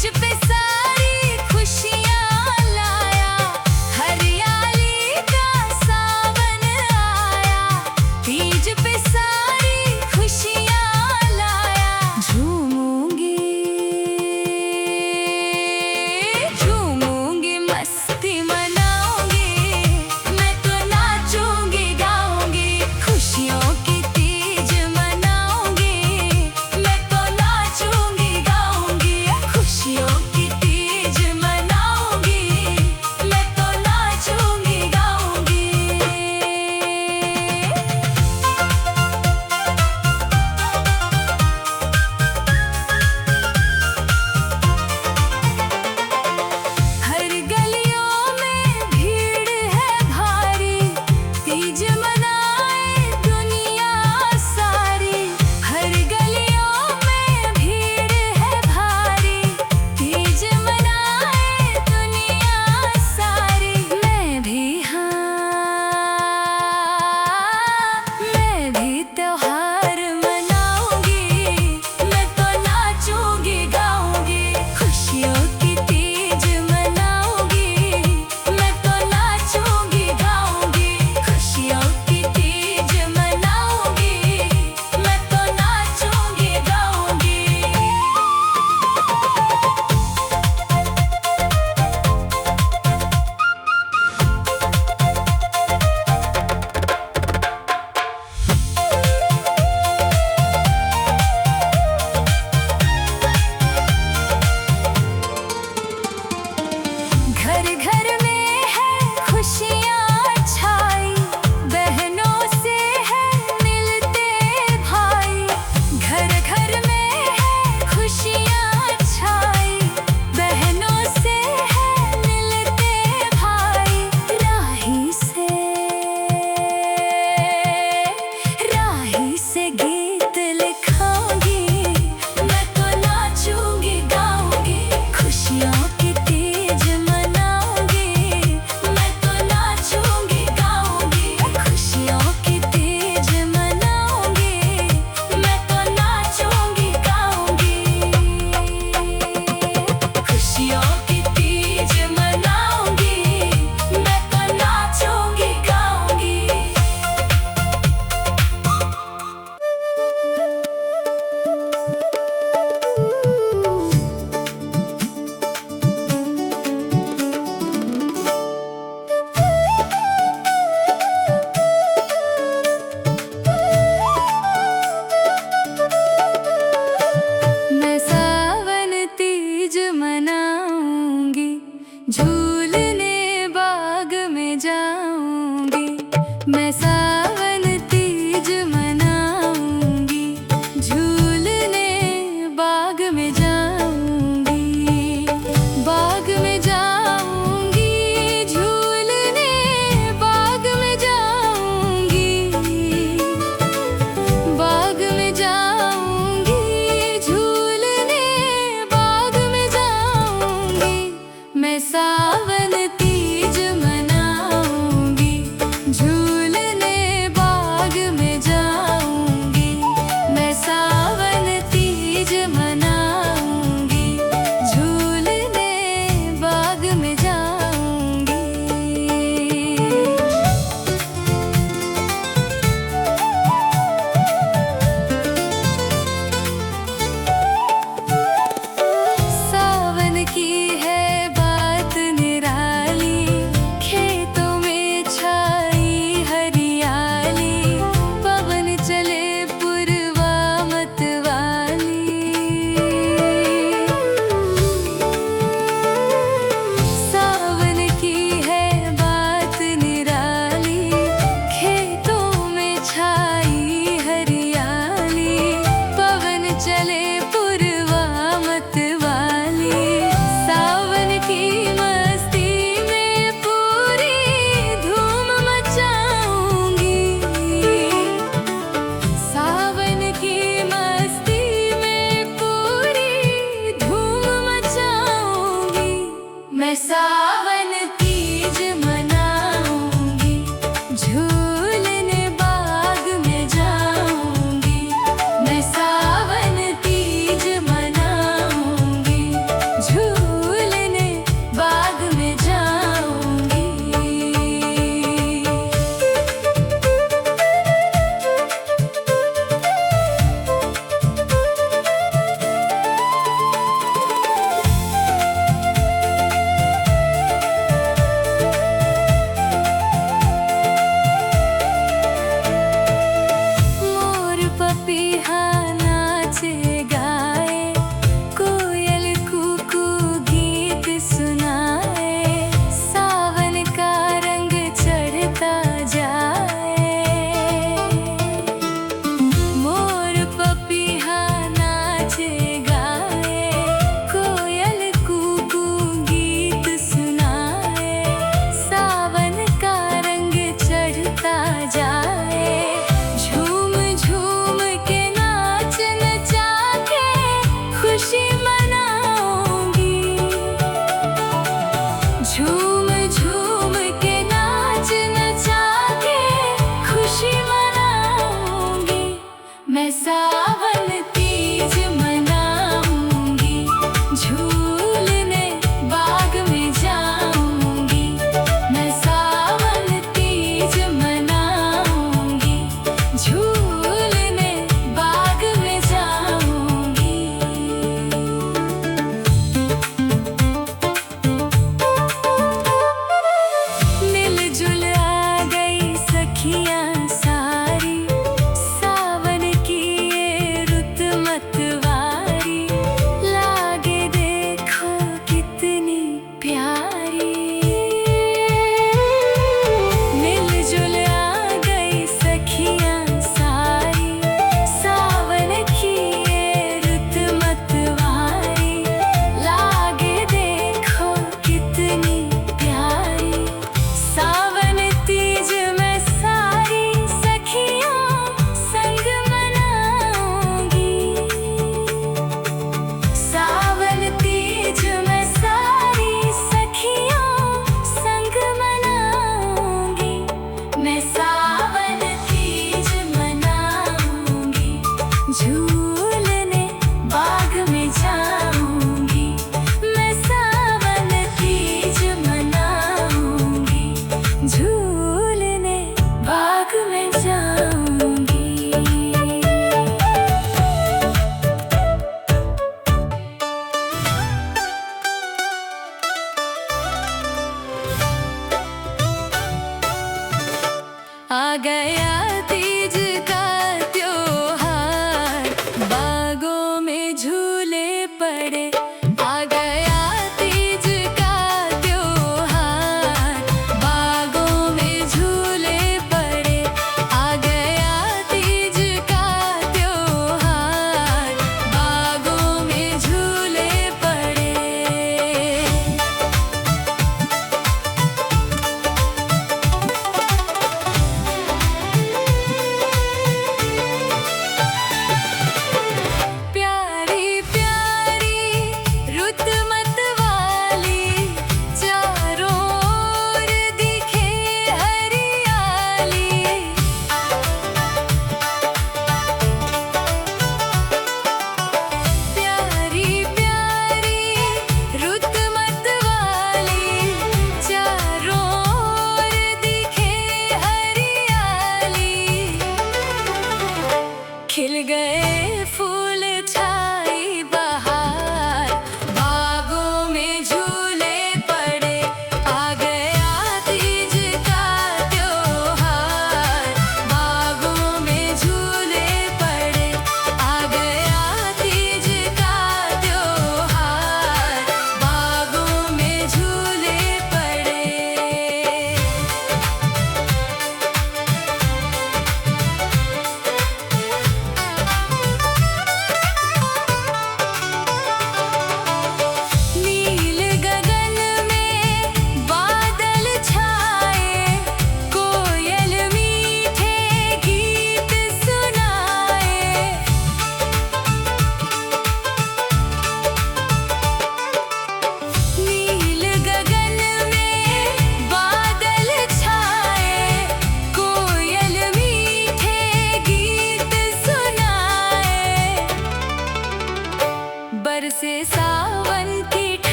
तीज पे सारी खुशियाँ लाया, हरियाली का सावन आया। तीज पे सारी खुशियाँ लाया, झूमूंगी झूमूंगी मस्ती मनाऊंगी, मैं तो नाचूंगी गाऊंगी। खुशियों की तीज मनाऊंगी, मैं तो नाचूंगी गाऊंगी। खुशियों की तीज मनाऊंगी, मैं तो नाचूंगी गाऊंगी। हर गलियों में भीड़ है भारी, तीज मनाए दुनिया सारी। हर गलियों में भीड़ है भारी, तीज मनाए दुनिया सारी। मैं भी त्योहार मनाऊंगी, मैं तो नाचूंगी गाऊंगी। खुशियों की तीज मनाऊंगी, मैं तो नाचूंगी गाऊंगी। खुशियों की तीज मनाऊंगी, मैं तो नाचूंगी गाऊंगी। घर घर में है खुशियाँ छाई, बहनों से है मिलते भाई। घर घर में है खुशियाँ छाई, बहनों से है मिलते भाई। राही से गीत लिखाऊंगी, मैं तो नाचूंगी गाऊंगी। खुशियों की तीज मनाऊंगी, मैं तो नाचूंगी गाऊंगी। खुशियों की तीज मनाऊंगी, मैं तो नाचूंगी गाऊंगी। खुशियों की तीज मनाऊंगी, मैं तो नाचूंगी गाऊंगी। मैं सावन तीज मनाऊंगी, झूलने बाग में जाऊंगी। मैं सावन तीज मनाऊंगी, झूलने बाग में जाऊंगी। बाग में जाऊंगी, झूलने बाग में जाऊंगी। बाग में जाऊंगी, झूलने बाग में जाऊंगी। मैं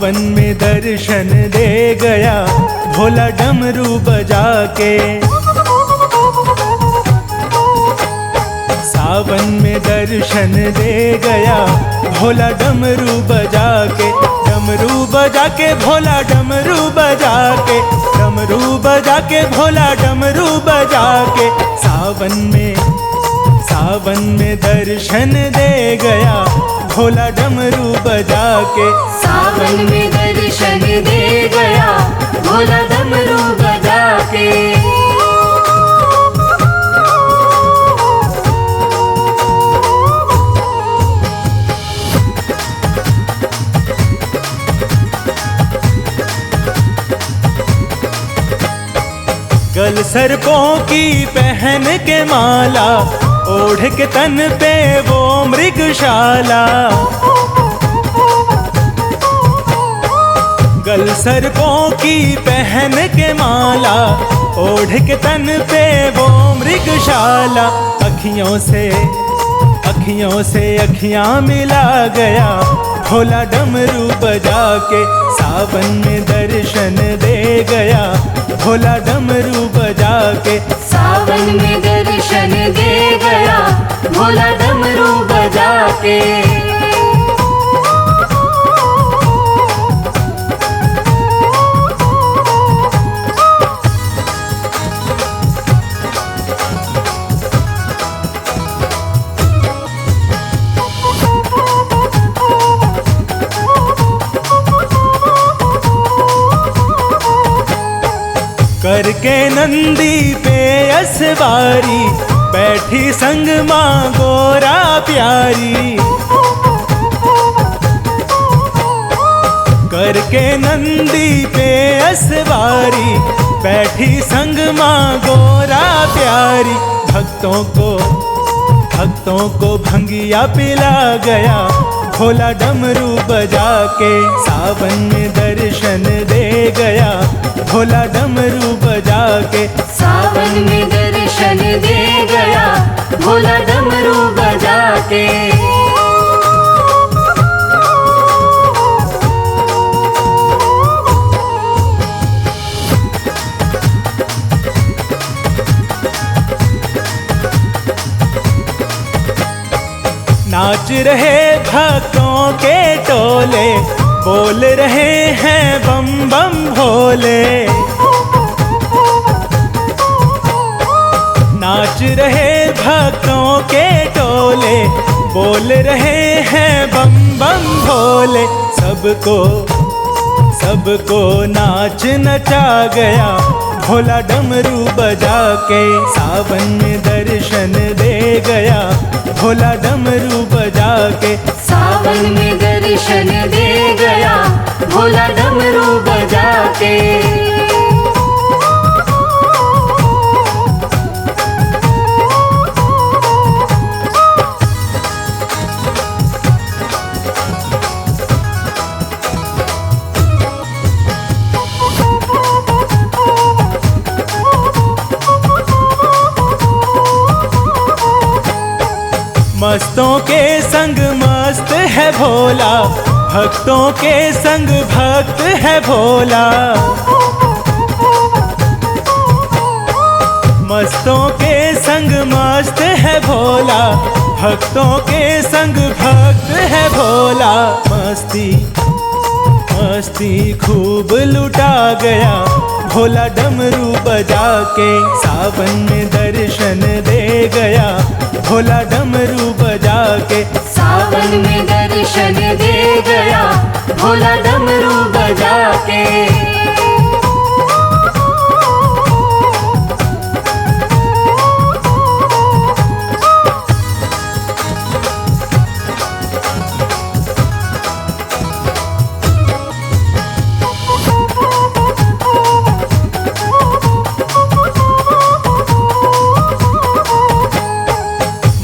सावन में दर्शन दे गया भोला डमरू बजा के। सावन में दर्शन दे गया भोला डमरू बजा के। डमरू बजा के भोला डमरू बजा के, डमरू बजा के भोला डमरू बजा के। सावन में दर्शन दे गया भोला डमरू बजा के। सावन में दर्शन दे गया भोला डमरू बजा के। गल सर्पों की पहन के माला, ओढ़ के तन पे वो मृगशाला। गल सर्पों की पहन के माला, ओढ़ के तन पे वो मृगशाला। अखियों से अखियां मिला गया भोला डमरू बजा के। सावन में दर्शन दे गया भोला डमरू बजा के। सावन में दर्शन दे गया भोला डमरू बजा के। करके नंदी पे असवारी, बैठी संग माँ गोरा प्यारी। करके नंदी पे असवारी, बैठी संग माँ गोरा प्यारी। भक्तों को भंगिया पिला गया भोला डमरू बजा के। सावन में दर्शन दे गया भोला डमरू बजा के। सावन में दर्शन दे गया भोला डमरू बजा के। नाच रहे भक्तों के टोले, बोल रहे हैं बम बम भोले। नाच रहे भक्तों के टोले, बोल रहे हैं बम बम भोले। सबको नाच नचा गया भोला डमरू बजा के। सावन में दर्शन दे गया भोला डमरू बजा के। सावन में दर्शन दे गया भोला डमरू बजा के। मस्तों के संग मस्त है भोला, भक्तों के संग भक्त है भोला। मस्तों के संग मस्त है भोला, भक्तों के संग भक्त है भोला। मस्ती खूब लुटा गया भोला डमरू बजा के। सावन में दर्शन दे गया भोला डमरू बजा के। सावन में दर्शन दे गया भोला डमरू बजा के।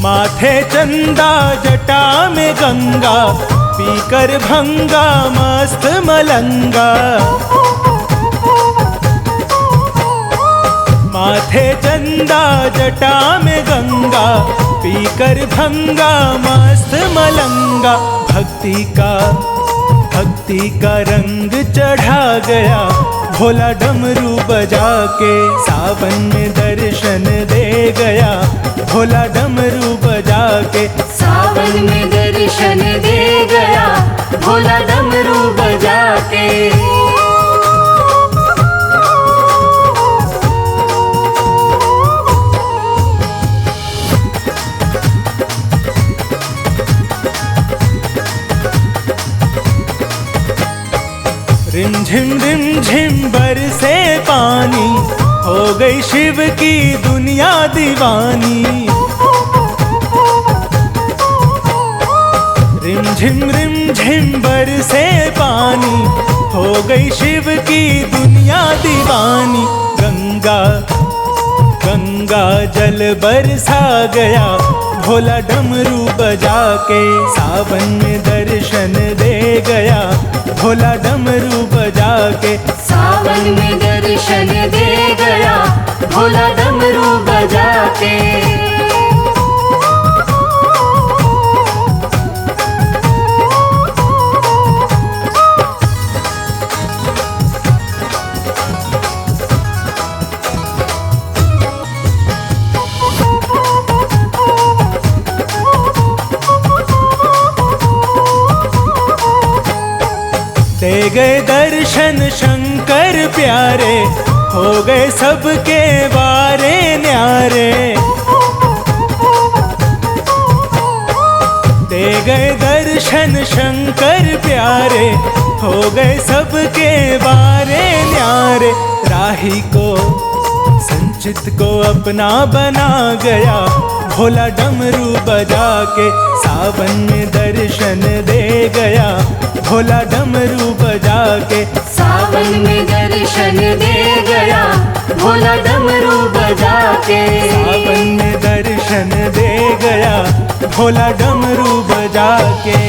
माथे चंदा जटा में गंगा, पीकर भंगा मस्त मलंगा। माथे चंदा जटा में गंगा, पीकर भंगा मस्त मलंगा। भक्ति का रंग चढ़ा गया भोला डमरू बजा के। सावन में दर्शन दे गया भोला डमरू बजा के। सावन में दर्शन दे गया भोला डमरू बजा के। रिम झिम बरसे पानी हो गई शिव की दुनिया दीवानी। रिम झिम बरसे पानी हो गई शिव की दुनिया दीवानी। गंगा गंगा जल बरसा गया भोला डमरू बजा के। सावन में दर्शन दे गया भोला डमरू बजा के। सावन में दर्शन दे गया भोला डमरू बजा के। दे गए दर्शन शंकर प्यारे हो गए सबके बारे न्यारे। दे गए दर्शन शंकर प्यारे हो गए सबके बारे न्यारे। राही को संचित को अपना बना गया भोला डमरू बजा के। सावन में दर्शन दे गया भोला डमरू बजा के। सावन में दर्शन दे गया भोला डमरू बजा के। सावन में दर्शन दे गया भोला डमरू बजा के।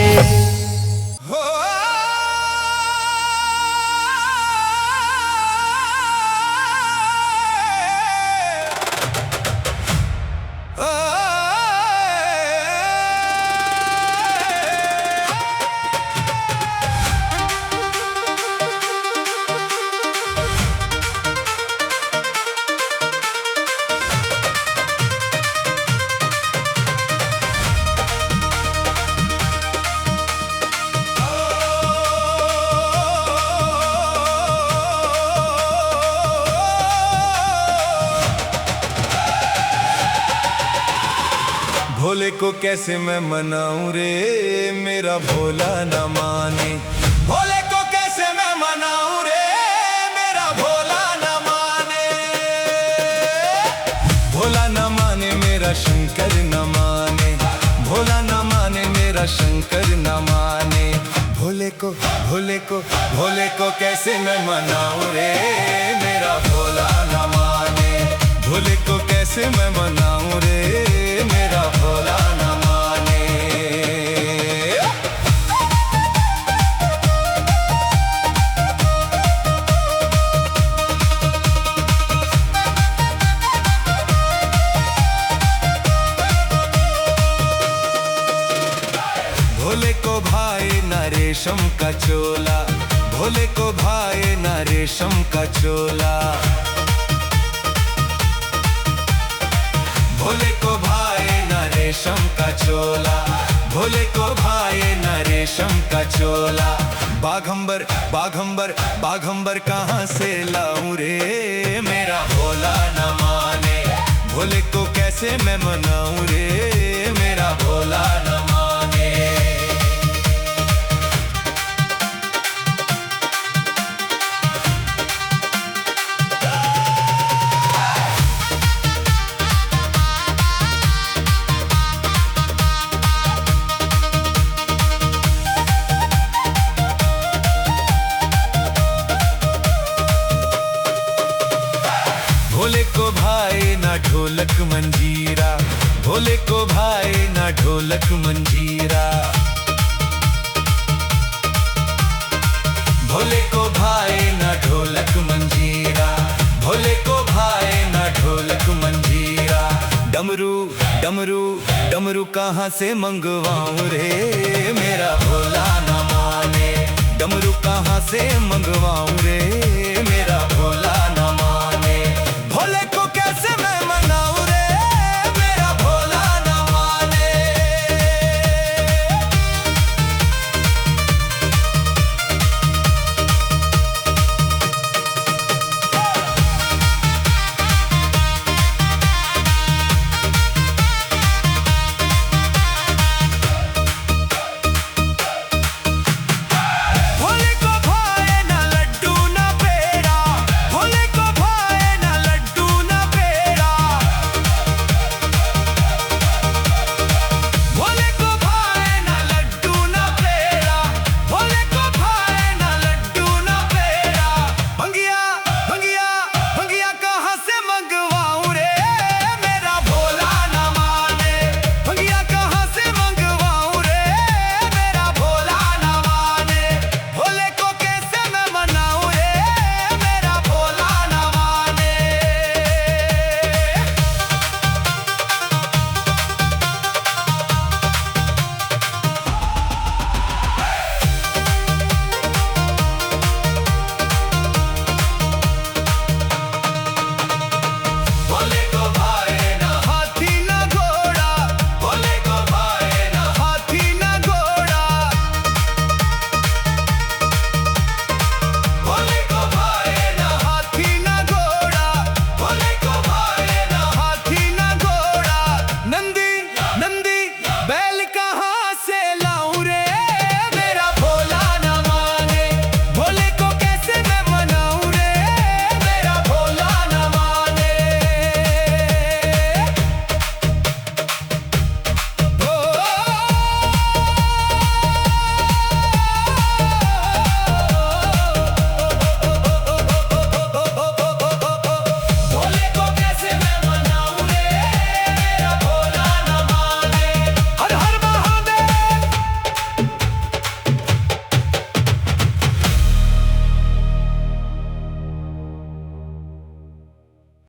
भोले को कैसे मैं मनाऊं रे मेरा भोला न माने। भोले को कैसे मैं मनाऊं रे मेरा भोला न माने। भोला न माने मेरा शंकर न माने। भोला न माने मेरा शंकर न माने। भोले को कैसे मैं मनाऊं रे मेरा भोला न माने। भोले को कैसे मैं मनाऊं रे मेरा भोला न माने। भोले को भाए ना रेशम का चोला। भोले को भाए ना रेशम का चोला। भोले को भाए ना रेशम का चोला। भोले को भाए ना रेशम का चोला। बाघंबर बाघंबर बाघंबर कहाँ से लाऊं रे मेरा भोला न माने। भोले को कैसे मैं मनाऊं रे मेरा भोला न माने। भोले को भाए ना ढोलक मंजीरा। भोले को भाए ना ढोलक मंजीरा। भोले को भाए ना ढोलक मंजीरा। भोले को भाए ना ढोलक मंजीरा। डमरू डमरू डमरू कहाँ से मंगवाऊं रे मेरा भोला न माने। डमरू कहाँ से मंगवाऊं रे।